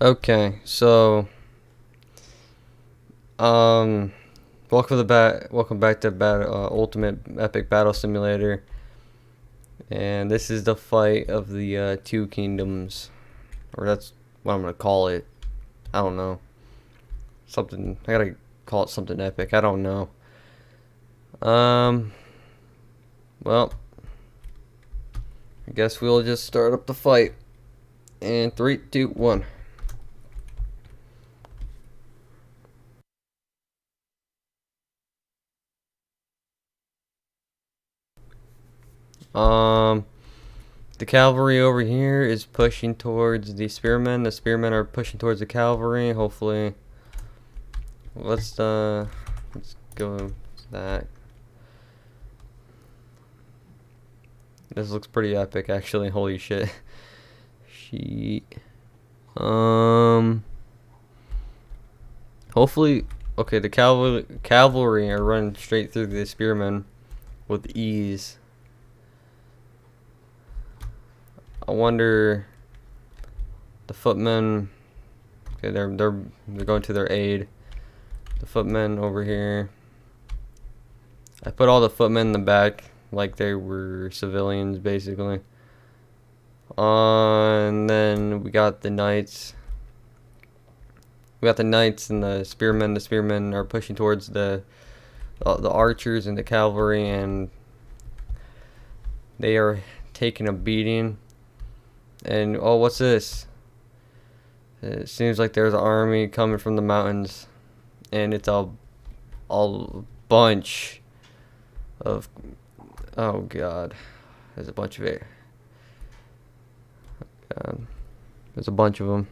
Okay, so um, welcome back to Ultimate Epic Battle Simulator, and this is the fight of the two kingdoms, or that's what I'm gonna call it. I don't know, something. I gotta call it something epic. I don't know. Um, well, I guess we'll just start up the fight. In three, two, one. Um, the cavalry over here is pushing towards the spearmen. The spearmen are pushing towards the cavalry. Hopefully, let's go with that. This looks pretty epic, actually. Holy shit. She. Um. Hopefully, okay. The cavalry are running straight through the spearmen with ease. I wonder. The footmen. Okay, they're going to their aid. The footmen over here. I put all the footmen in the back like they were civilians, basically. And then we got the knights. We got the knights and the spearmen. The spearmen are pushing towards the archers and the cavalry, and they are taking a beating. And oh, what's this? It seems like there's an army coming from the mountains, and it's a bunch of, oh god, there's a bunch of it. There's a bunch of them.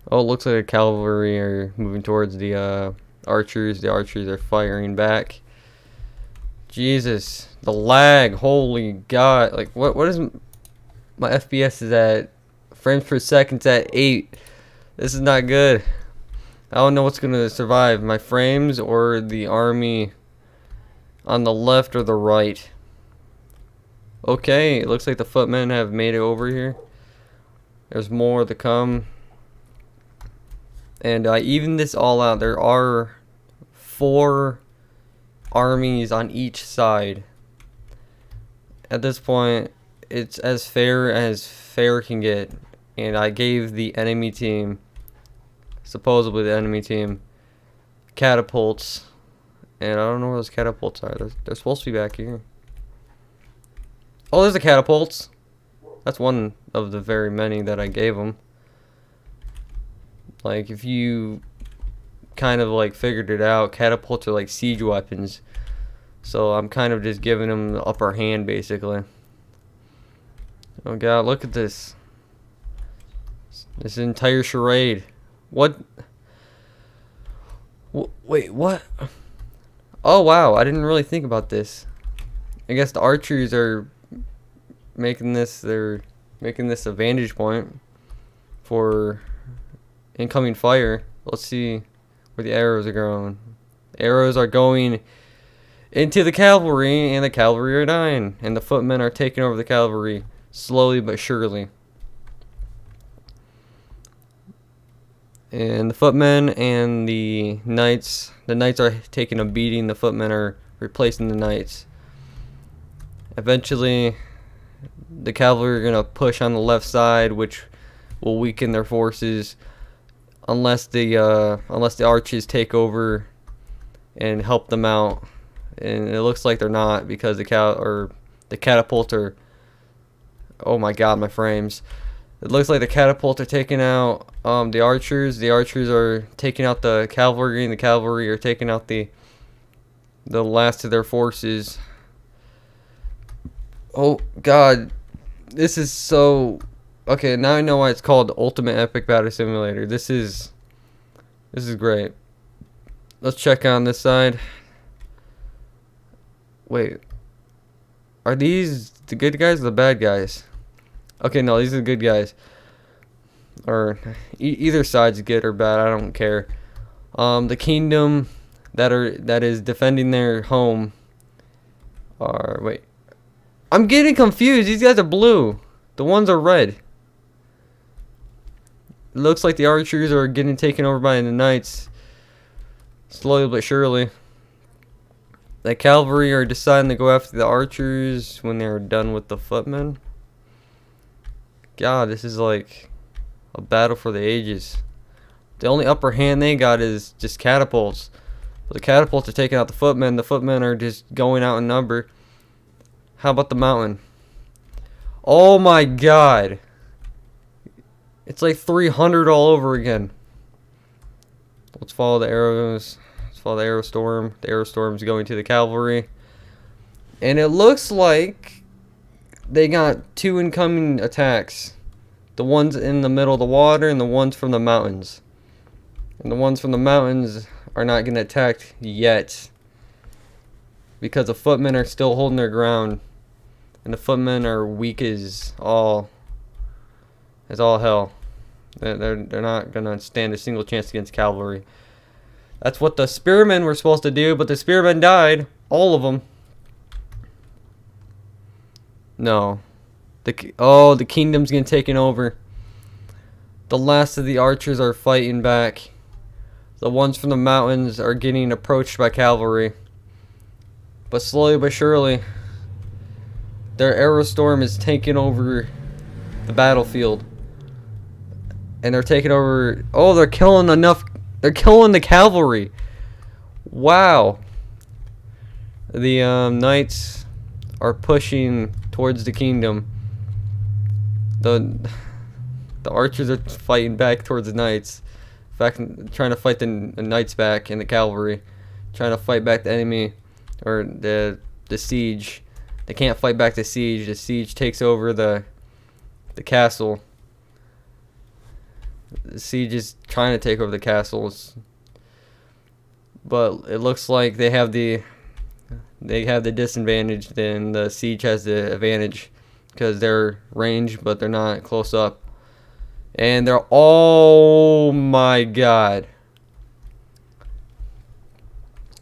Oh, it looks like the cavalry are moving towards the archers. The archers are firing back. Jesus, the lag! Holy god! Like what is my FPS is at? Frames per second's at 8. This is not good. I don't know what's gonna survive, my frames or the army on the left or the right. Okay, it looks like the footmen have made it over here. There's more to come. And I even this all out. There are 4 armies on each side. At this point, it's as fair can get. And I gave the enemy team, supposedly the enemy team, catapults. And I don't know where those catapults are. They're supposed to be back here. Oh, there's the catapults. That's one of the very many that I gave them. Like, if you kind of like figured it out, catapults are like siege weapons. So I'm kind of just giving them the upper hand, basically. Oh god, look at this. This entire charade. What? Wait, what? Oh wow, I didn't really think about this. I guess the archers are making this a vantage point for incoming fire. Let's see where the arrows are going. Arrows are going into the cavalry, and the cavalry are dying, and the footmen are taking over the cavalry slowly but surely. And the footmen and the knights are taking a beating. The footmen are replacing the knights. Eventually, the cavalry are gonna push on the left side, which will weaken their forces, unless the archers take over and help them out. And it looks like they're not, because the catapult are. Oh my god, my frames! It looks like the catapults are taking out the archers. The archers are taking out the cavalry, and the cavalry are taking out the last of their forces. Oh god, this is so. Okay, now I know why it's called Ultimate Epic Battle Simulator. This is great. Let's check on this side. Wait, are these the good guys or the bad guys? Okay, no, these are the good guys. Or either side's good or bad. I don't care. The kingdom that is defending their home are wait. I'm getting confused. These guys are blue. The ones are red. looks like the archers are getting taken over by the knights, slowly but surely. The cavalry are deciding to go after the archers when they're done with the footmen. God, this is like a battle for the ages. The only upper hand they got is just catapults. But the catapults are taking out the footmen. The footmen are just going out in number. How about the mountain? Oh my God. It's like 300 all over again. Let's follow the arrows. Let's follow the arrow storm. The arrow storm's going to the cavalry. And it looks like they got 2 incoming attacks. The ones in the middle of the water and the ones from the mountains. And the ones from the mountains are not getting attacked yet. Because the footmen are still holding their ground. And the footmen are weak as all hell. They're not gonna stand a single chance against cavalry. That's what the spearmen were supposed to do, but the spearmen died, all of them. No, the kingdom's getting taken over. The last of the archers are fighting back. The ones from the mountains are getting approached by cavalry, but slowly but surely, their arrow storm is taking over the battlefield. And they're taking over. Oh, they're killing enough. They're killing the cavalry. Wow. The knights are pushing towards the kingdom. The archers are fighting back towards the knights. In fact, trying to fight the knights back and the cavalry. Trying to fight back the enemy. Or the siege. They can't fight back the siege. The siege takes over the castle. The siege is trying to take over the castles, but it looks like they have the disadvantage. Then the siege has the advantage because they're ranged, but they're not close up. And they're, oh my God!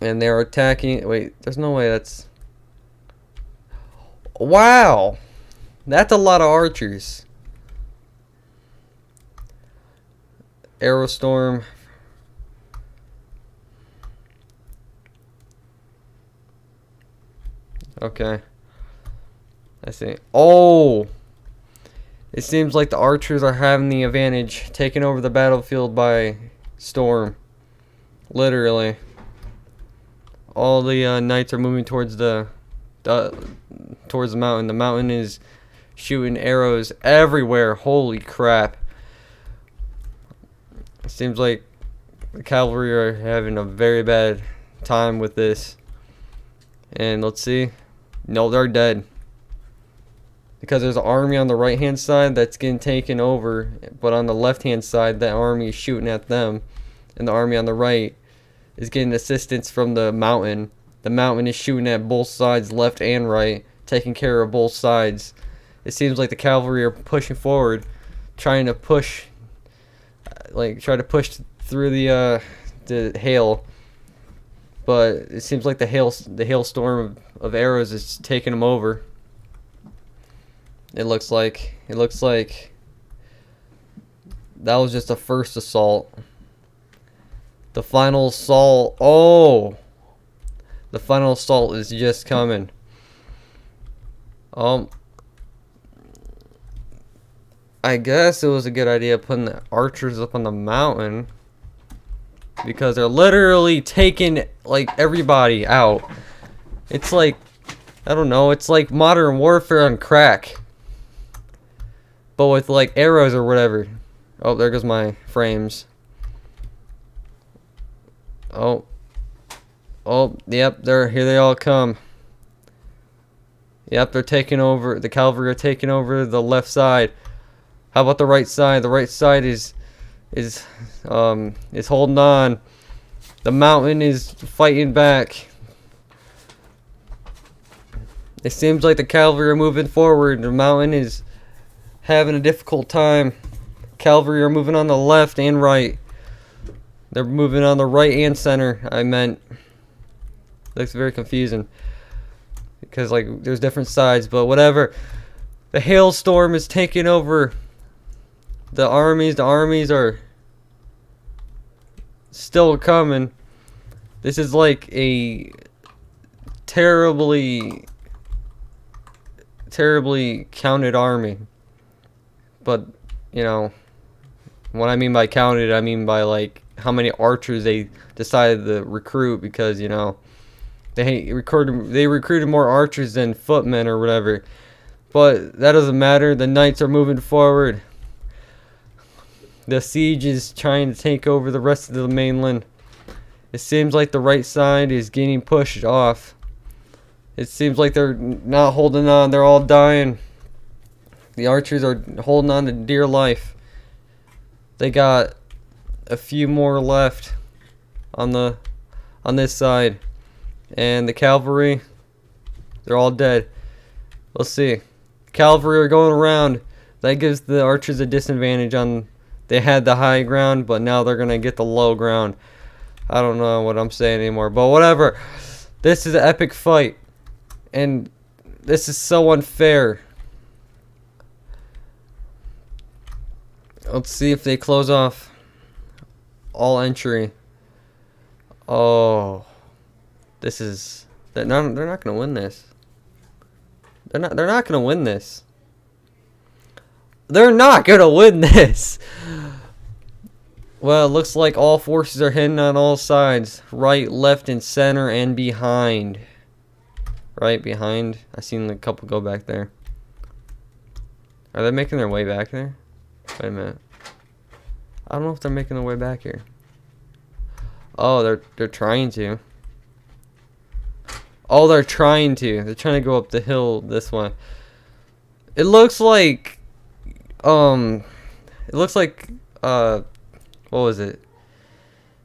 And they're attacking. Wait, there's no way that's. Wow, that's a lot of archers. Arrow storm. Okay. I see. Oh! It seems like the archers are having the advantage, taking over the battlefield by storm. Literally. All the knights are moving towards towards the mountain. The mountain is shooting arrows everywhere. Holy crap. It seems like the cavalry are having a very bad time with this. And let's see. No, they're dead. Because there's an army on the right hand side that's getting taken over. But on the left hand side, that army is shooting at them. And the army on the right is getting assistance from the mountain. The mountain is shooting at both sides, left and right. Taking care of both sides. It seems like the cavalry are pushing forward. Trying to push. Try to push through the hail, but it seems like the hailstorm of arrows is taking them over. It looks like that was just the first assault. The final assault. Oh, the final assault is just coming. I guess it was a good idea putting the archers up on the mountain because they're literally taking like everybody out. It's like, I don't know, it's like Modern Warfare on crack, but with like arrows or whatever. Oh, there goes my frames. Oh, yep, here they all come. Yep, they're taking over. The cavalry are taking over the left side. How about the right side? The right side is holding on. The mountain is fighting back. It seems like the cavalry are moving forward. The mountain is having a difficult time. Cavalry are moving on the left and right. They're moving on the right and center. I meant. Looks very confusing because like there's different sides, but whatever. The hailstorm is taking over The armies are still coming. This is like a terribly counted army. But, you know, what I mean by counted, I mean by like how many archers they decided to recruit, because, you know, they recruited more archers than footmen or whatever. But that doesn't matter. The knights are moving forward. The siege is trying to take over the rest of the mainland. It seems like the right side is getting pushed off. It seems like they're not holding on. They're all dying. The archers are holding on to dear life. They got a few more left on this side. And the cavalry, they're all dead. We'll see. Cavalry are going around. That gives the archers a disadvantage on. They had the high ground, but now they're gonna get the low ground. I don't know what I'm saying anymore, but whatever. This is an epic fight, and this is so unfair. Let's see if they close off all entry. Oh, this is. They're not gonna win this. They're not gonna win this. They're not gonna win this. Well, it looks like all forces are hitting on all sides. Right, left, and center, and behind. Right, behind. I seen a couple go back there. Are they making their way back there? Wait a minute. I don't know if they're making their way back here. Oh, they're trying to. Oh, they're trying to. They're trying to go up the hill this way. It looks like what was it?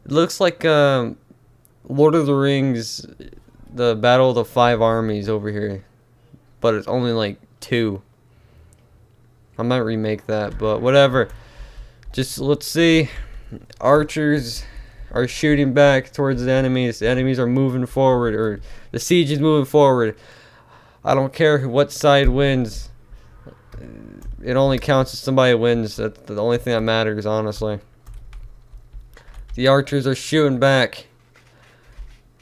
It looks like Lord of the Rings, the Battle of the Five Armies over here, but it's only like 2. I might remake that, but whatever. Just let's see. Archers are shooting back towards the enemies. The enemies are moving forward, or the siege is moving forward. I don't care what side wins. It only counts if somebody wins. That's the only thing that matters, honestly. The archers are shooting back.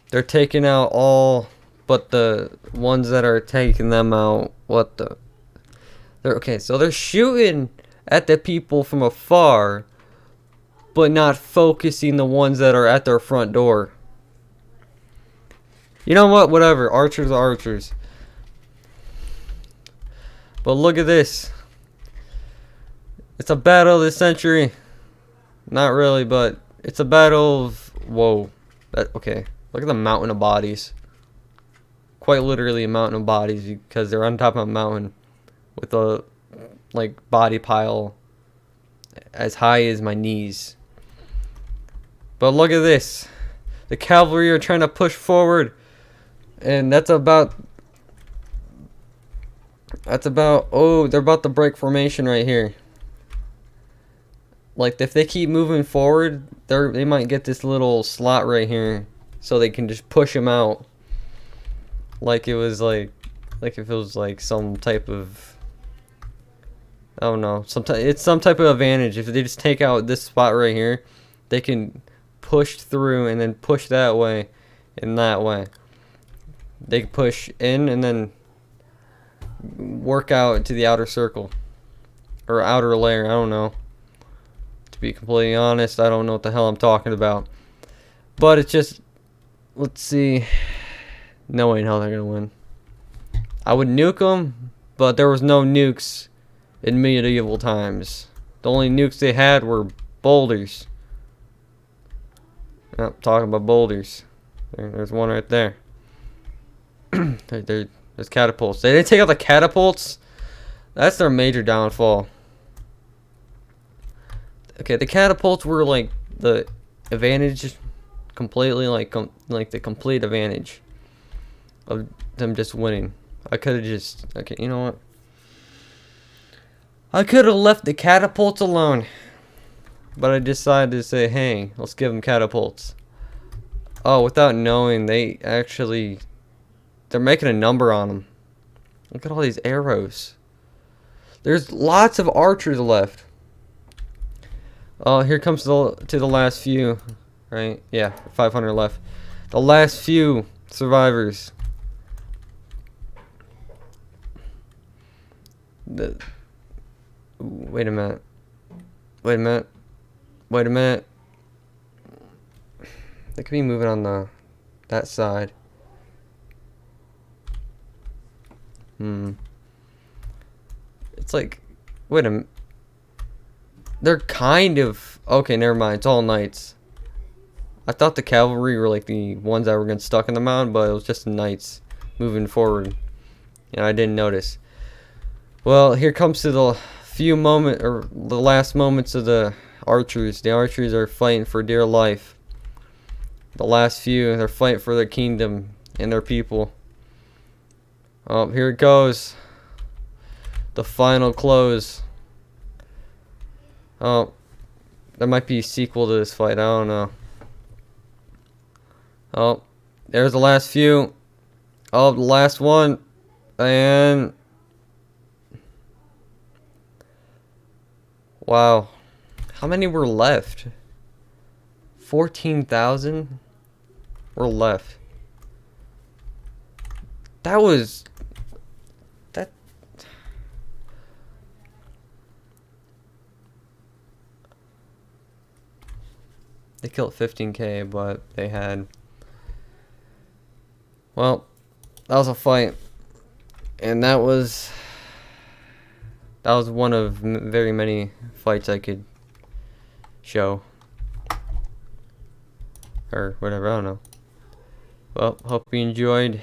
They're taking out all but the ones that are taking them out. What the? Okay, so they're shooting at the people from afar, but not focusing the ones that are at their front door. You know what? Whatever. Archers are archers. But look at this. It's a battle of the century. Not really, but it's a battle of... Whoa. Okay. Look at the mountain of bodies. Quite literally a mountain of bodies, because they're on top of a mountain with a body pile as high as my knees. But look at this. The cavalry are trying to push forward, and that's about oh, they're about to break formation right here. Like, if they keep moving forward, they might get this little slot right here, so they can just push them out. Like it was like if it was like some type of, I don't know, it's some type of advantage. If they just take out this spot right here, they can push through and then push that way and that way. They can push in and then work out to the outer circle or outer layer. I don't know. To be completely honest, I don't know what the hell I'm talking about. But it's just, let's see. No way in hell they're gonna win. I would nuke them, but there was no nukes in medieval times. The only nukes they had were boulders. Yep, talking about boulders. There's one right there. There's catapults. They didn't take out the catapults. That's their major downfall. Okay, the catapults were like the advantage, completely like the complete advantage of them just winning. I could have just, okay, you know what? I could have left the catapults alone, but I decided to say, hey, let's give them catapults. Oh, without knowing, they're making a number on them. Look at all these arrows. There's lots of archers left. Oh, here comes the last few, right? Yeah, 500 left. The last few survivors. Wait a minute. Wait a minute. Wait a minute. They could be moving on that side. It's like, wait a minute. They're kind of okay. Never mind. It's all knights. I thought the cavalry were like the ones that were getting stuck in the mountain, but it was just the knights moving forward. And I didn't notice. Well, here comes to the the last moments of the archers. The archers are fighting for dear life. The last few, they're fighting for their kingdom and their people. Oh, here it goes. The final close. Oh, there might be a sequel to this fight. I don't know. Oh, there's the last few. Oh, the last one. And wow. How many were left? 14,000 were left. That was... That... They killed 15k, but they had... Well, that was a fight. And that was one of very many fights I could show. Or whatever, I don't know. Well, hope you enjoyed.